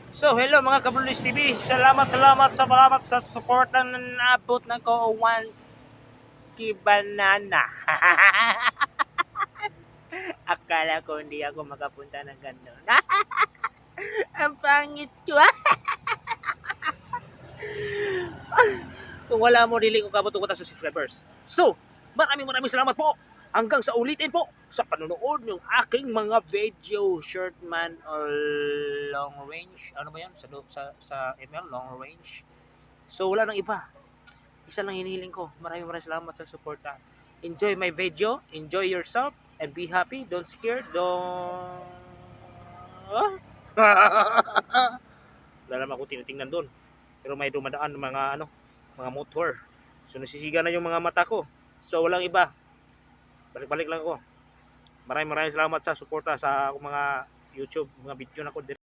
So, hello mga Kabrulis TV. Salamat sa support na naabot na ko 1K banana. Akala ko hindi ako makapunta ng gano'n. Ang pangit ko. Kung wala mo, dili ko kabot sa subscribers. So, maraming salamat po. Hanggang sa ulitin po sa panonood ng aking mga video, short man or long range. Ano ba yan? Sa ML, long range. So, wala nang iba. Isa lang hinihiling ko. Maraming salamat sa suporta. Enjoy my video. Enjoy yourself. And be happy. Don't scare. Don't... Wala naman ako tinitingnan doon. Pero may dumadaan mga motor. So, nasisiga na yung mga mata ko. So, walang iba. Balik-balik lang ako. Maraming salamat sa suporta sa mga YouTube, mga video na ko.